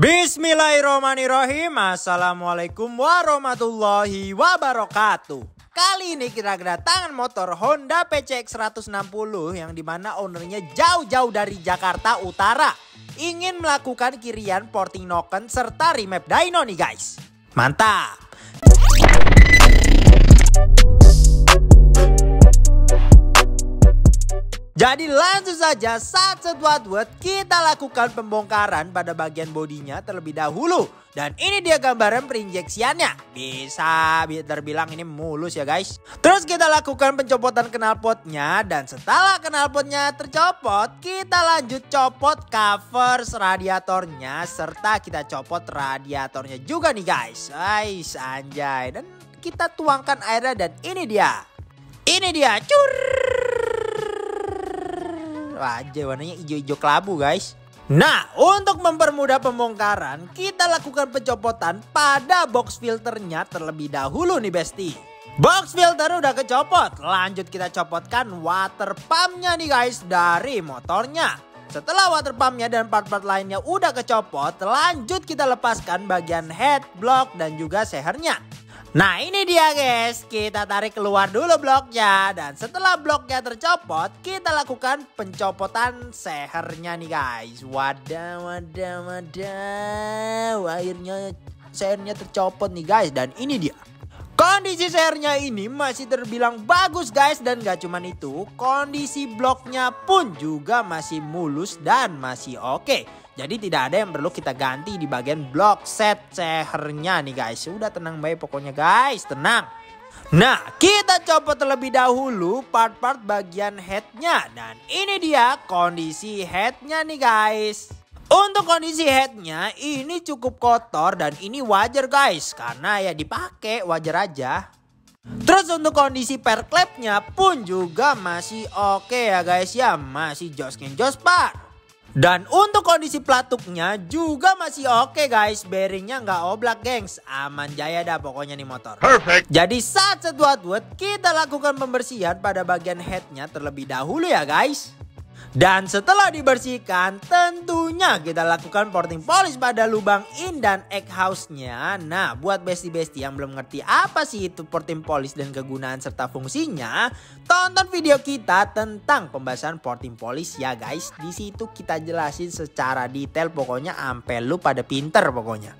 Bismillahirrahmanirrahim. Assalamualaikum warahmatullahi wabarakatuh. Kali ini kita kedatangan motor Honda PCX 160 yang dimana ownernya jauh-jauh dari Jakarta Utara. Ingin melakukan kirian porting noken serta remap dyno nih guys. Mantap. Jadi langsung saja kita lakukan pembongkaran pada bagian bodinya terlebih dahulu. Dan ini dia gambaran perinjeksiannya. Bisa terbilang ini mulus ya guys. Terus kita lakukan pencopotan knalpotnya. Dan setelah knalpotnya tercopot, kita lanjut copot cover radiatornya. Serta kita copot radiatornya juga nih guys. Guys, anjay. Dan kita tuangkan airnya dan ini dia. Ini dia. Cur. Aja warnanya hijau-hijau kelabu guys. Nah, untuk mempermudah pembongkaran, kita lakukan pencopotan pada box filternya terlebih dahulu nih besti. Box filter udah kecopot, lanjut kita copotkan water pumpnya nih guys dari motornya. Setelah water pumpnya dan part-part lainnya udah kecopot, lanjut kita lepaskan bagian head, block dan juga sehernya. Nah ini dia guys, kita tarik keluar dulu bloknya. Dan setelah bloknya tercopot, kita lakukan pencopotan sehernya nih guys. Wadah. Akhirnya sehernya tercopot nih guys. Dan ini dia. Kondisi sehernya ini masih terbilang bagus guys. Dan gak cuman itu, kondisi bloknya pun juga masih mulus dan masih oke. Jadi tidak ada yang perlu kita ganti di bagian blok set sehernya nih guys. Udah tenang baik pokoknya guys, tenang. Nah kita copot terlebih dahulu part-part bagian headnya. Dan ini dia kondisi headnya nih guys. Untuk kondisi headnya ini cukup kotor dan ini wajar guys. Karena ya dipakai wajar aja. Terus untuk kondisi per klepnya pun juga masih oke ya guys ya. Masih jos par. Dan untuk kondisi pelatuknya juga masih oke guys. Bearingnya nggak oblak gengs. Aman jaya dah pokoknya nih motor. Perfect. Jadi saat kita lakukan pembersihan pada bagian headnya terlebih dahulu ya guys. Dan setelah dibersihkan tentunya kita lakukan porting polish pada lubang in dan exhaustnya. Nah buat besti-besti yang belum ngerti apa sih itu porting polish dan kegunaan serta fungsinya, tonton video kita tentang pembahasan porting polish ya guys. Di situ kita jelasin secara detail pokoknya ampe lu pada pinter pokoknya.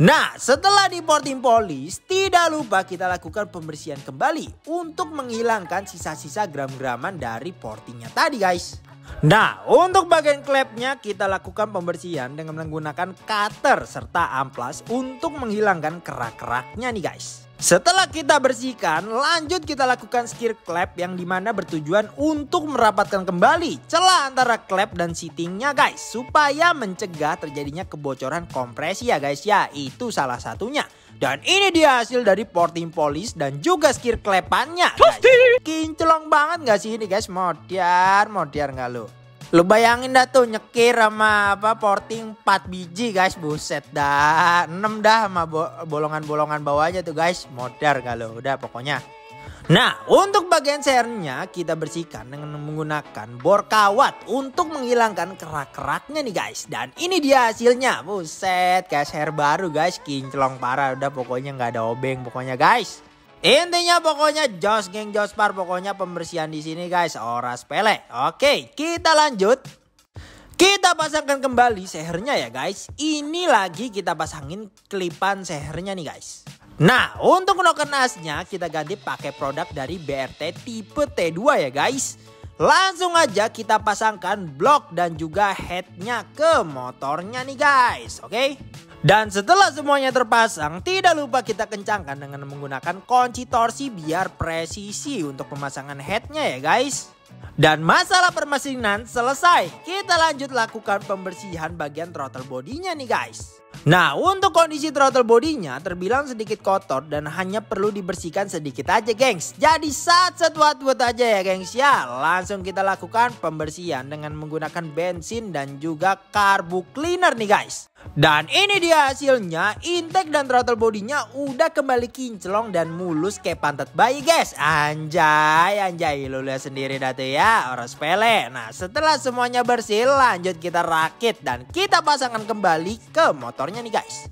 Nah setelah di porting polish tidak lupa kita lakukan pembersihan kembali untuk menghilangkan sisa-sisa gram-graman dari portingnya tadi guys. Nah untuk bagian klepnya kita lakukan pembersihan dengan menggunakan cutter serta amplas untuk menghilangkan kerak-keraknya nih guys. Setelah kita bersihkan lanjut kita lakukan skir klep yang dimana bertujuan untuk merapatkan kembali celah antara klep dan seatingnya guys. Supaya mencegah terjadinya kebocoran kompresi ya guys ya, itu salah satunya. Dan ini dia hasil dari porting polish dan juga skir klepannya guys. Kinclong banget gak sih ini guys, modiar gak lu? Lu bayangin dah tuh nyekir sama porting 4 biji guys, buset dah 6 dah sama bolongan-bolongan bawahnya tuh guys, modar gak lu? Udah pokoknya. Nah untuk bagian sehernya kita bersihkan dengan menggunakan bor kawat untuk menghilangkan kerak-keraknya nih guys. Dan ini dia hasilnya, buset kayak seher baru guys, kinclong parah. Udah pokoknya nggak ada obeng pokoknya guys. Intinya pokoknya jos geng jos par, pokoknya pembersihan di sini guys ora sepele. Oke kita lanjut. Kita pasangkan kembali sehernya ya guys. Ini lagi kita pasangin kelipan sehernya nih guys. Nah untuk noken asnya kita ganti pakai produk dari BRT tipe T2 ya guys. Langsung aja kita pasangkan blok dan juga headnya ke motornya nih guys. Oke. Dan setelah semuanya terpasang tidak lupa kita kencangkan dengan menggunakan kunci torsi biar presisi untuk pemasangan headnya ya guys. Dan masalah permesinan selesai. Kita lanjut lakukan pembersihan bagian throttle bodinya nih guys. Nah untuk kondisi throttle bodinya terbilang sedikit kotor dan hanya perlu dibersihkan sedikit aja gengs. Jadi buat aja ya gengs ya. Langsung kita lakukan pembersihan dengan menggunakan bensin dan juga carbo cleaner nih guys. Dan ini dia hasilnya, intake dan throttle bodinya udah kembali kinclong dan mulus kayak pantat bayi guys. Anjay, lu lihat sendiri dah tuh ya, orang sepele. Nah setelah semuanya bersih, lanjut kita rakit dan kita pasangkan kembali ke motornya nih guys.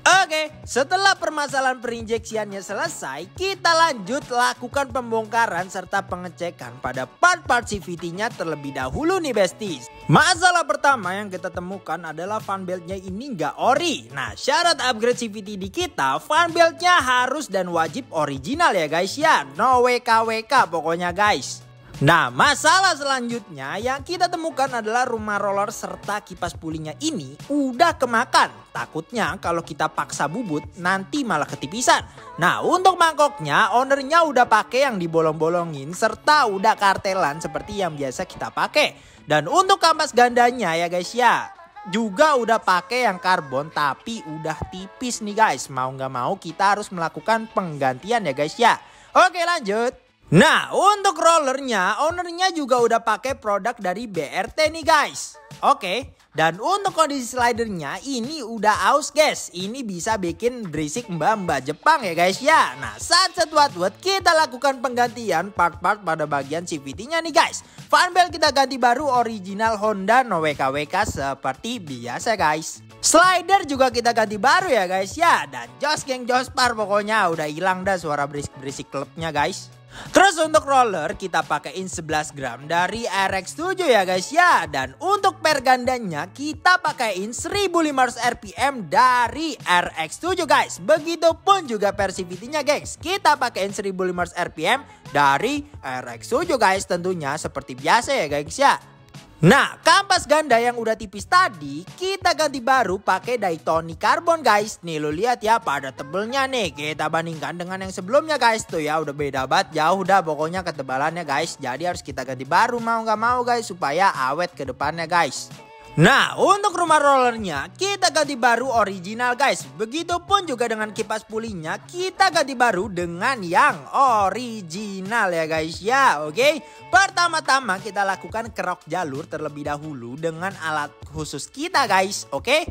Oke, setelah permasalahan perinjeksiannya selesai, kita lanjut lakukan pembongkaran serta pengecekan pada part-part CVT-nya terlebih dahulu nih besties. Masalah pertama yang kita temukan adalah fan beltnya ini nggak ori. Nah, syarat upgrade CVT di kita, fan beltnya harus dan wajib original ya guys ya. No WKWK pokoknya guys. Nah, masalah selanjutnya yang kita temukan adalah rumah roller serta kipas pulingnya ini udah kemakan. Takutnya kalau kita paksa bubut nanti malah ketipisan. Nah, untuk mangkoknya ownernya udah pakai yang dibolong-bolongin serta udah kartelan seperti yang biasa kita pakai. Dan untuk kampas gandanya ya guys ya, juga udah pakai yang karbon tapi udah tipis nih guys. Mau nggak mau kita harus melakukan penggantian ya guys ya. Oke lanjut. Nah untuk rollernya, ownernya juga udah pakai produk dari BRT nih guys. Oke, dan untuk kondisi slidernya ini udah aus guys. Ini bisa bikin berisik mbak-mbak Jepang ya guys ya. Nah saat setuat-tuat kita lakukan penggantian part-part pada bagian CVT-nya nih guys. Fan belt kita ganti baru original Honda no WKWK seperti biasa guys. Slider juga kita ganti baru ya guys ya. Dan jos geng jospar pokoknya udah hilang dah suara berisik-berisik klubnya guys. Terus untuk roller kita pakaiin 11 gram dari RX7 ya guys ya. Dan untuk pergandanya kita pakaiin 1500 RPM dari RX7 guys. Begitupun juga per CVT-nya guys. Kita pakaiin 1500 RPM dari RX7 guys tentunya seperti biasa ya guys ya. Nah, kampas ganda yang udah tipis tadi kita ganti baru pakai Daytonic Carbon guys. Nih lo lihat ya pada tebelnya nih. Kita bandingkan dengan yang sebelumnya guys. Tuh ya udah beda banget, jauh dah pokoknya ketebalannya guys. Jadi harus kita ganti baru mau nggak mau guys supaya awet ke depannya guys. Nah untuk rumah rollernya kita ganti baru original guys. Begitupun juga dengan kipas pulihnya kita ganti baru dengan yang original ya guys ya. Oke, pertama-tama kita lakukan kerok jalur terlebih dahulu dengan alat khusus kita guys. Oke,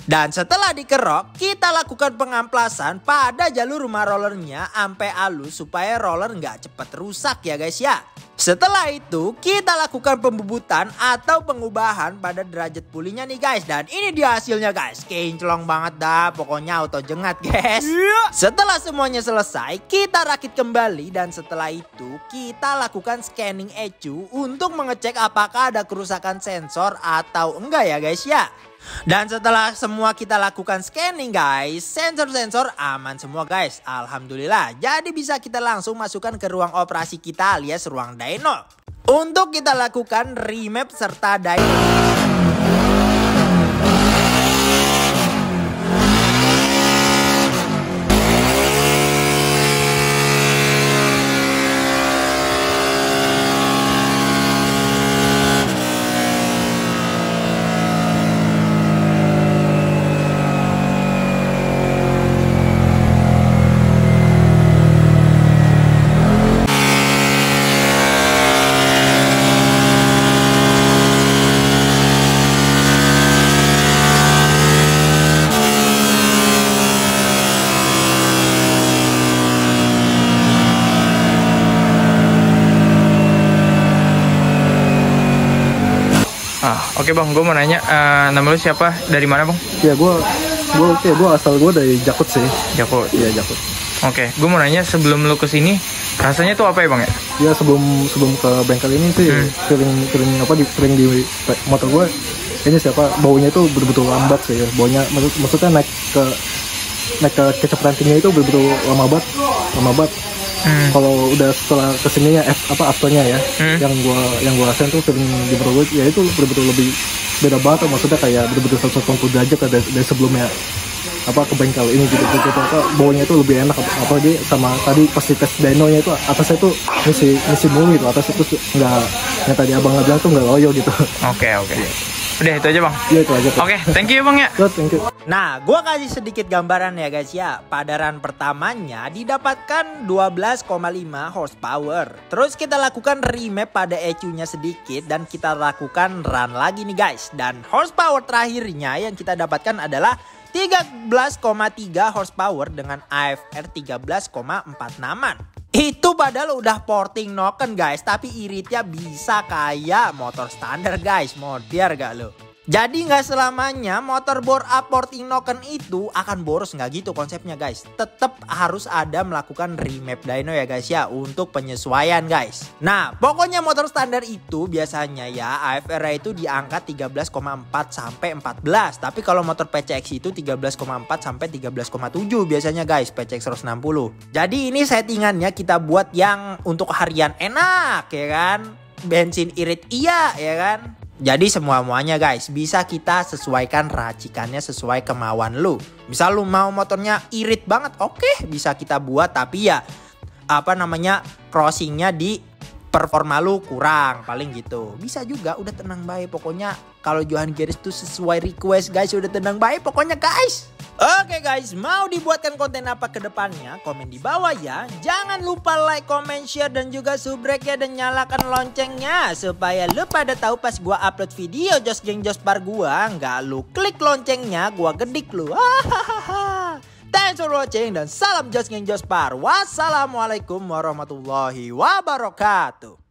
dan setelah dikerok kita lakukan pengamplasan pada jalur rumah rollernya sampai halus supaya roller nggak cepet rusak ya guys ya. Setelah itu kita lakukan pembubutan atau pengubahan pada derajat pulihnya nih guys. Dan ini dia hasilnya guys. Kinclong banget dah. Pokoknya auto jengat guys. Setelah semuanya selesai kita rakit kembali. Dan setelah itu kita lakukan scanning ECU untuk mengecek apakah ada kerusakan sensor atau enggak ya guys ya. Dan setelah semua kita lakukan scanning guys, sensor-sensor aman semua guys. Alhamdulillah. Jadi bisa kita langsung masukkan ke ruang operasi kita alias ruang dyno. Untuk kita lakukan remap serta dyno. Oke bang, gue mau nanya, nama lu siapa? Dari mana bang? Ya gue asal gue dari Jakut sih. Jakut. Iya Jakut. Oke, gue mau nanya sebelum lu kesini rasanya tuh apa ya bang ya? Ya sebelum ke bengkel ini sih sering di motor gue ini siapa baunya itu betul-betul lambat sih ya. Baunya maksudnya naik ke kecepatan itu betul-betul lama banget. Kalau udah setelah kesininya afternya ya, yang gua rasain tuh sering di Bogor ya itu betul-betul lebih beda banget. Maksudnya kayak betul-betul 180 derajat dari sebelumnya ke bengkel ini gitu baunya itu lebih enak. Apalagi sama tadi pas di tes dynonya itu atasnya tuh misi mulu gitu, atas itu nggak yang tadi abang bilang tuh nggak loyo gitu. Oke. Udah itu aja bang. Iya itu aja. Oke, thank you bang ya. Thank you. Nah, gua kasih sedikit gambaran ya guys ya. Pada run pertamanya didapatkan 12,5 horsepower. Terus kita lakukan remap pada ECU-nya sedikit dan kita lakukan run lagi nih guys. Dan horsepower terakhirnya yang kita dapatkan adalah 13,3 horsepower dengan AFR 13,46an. Itu padahal udah porting noken guys, tapi iritnya bisa kayak motor standar guys. Modern gak lo? Jadi nggak selamanya motor bore up porting noken itu akan boros, nggak gitu konsepnya guys. Tetap harus ada melakukan remap dyno ya guys ya, untuk penyesuaian guys. Nah pokoknya motor standar itu biasanya ya AFR itu di angka 13,4 sampai 14. Tapi kalau motor PCX itu 13,4 sampai 13,7 biasanya guys, PCX 160. Jadi ini settingannya kita buat yang untuk harian enak ya kan. Bensin irit iya ya kan. Jadi semua-muanya guys bisa kita sesuaikan racikannya sesuai kemauan lu. Misal lu mau motornya irit banget, oke, bisa kita buat, tapi ya apa namanya crossingnya di performa lu kurang paling gitu. Bisa juga, udah tenang baik. Pokoknya kalau Johan Garis tuh sesuai request guys, udah tenang baik pokoknya guys. Oke guys, mau dibuatkan konten apa ke depannya? Komen di bawah ya. Jangan lupa like, comment, share, dan juga subrek ya. Dan nyalakan loncengnya supaya lu pada tahu pas gua upload video Jos Geng Jospar gua. Nggak lu klik loncengnya, gua gedik lu. Thanks for watching dan salam Jos Geng Jospar. Wassalamualaikum warahmatullahi wabarakatuh.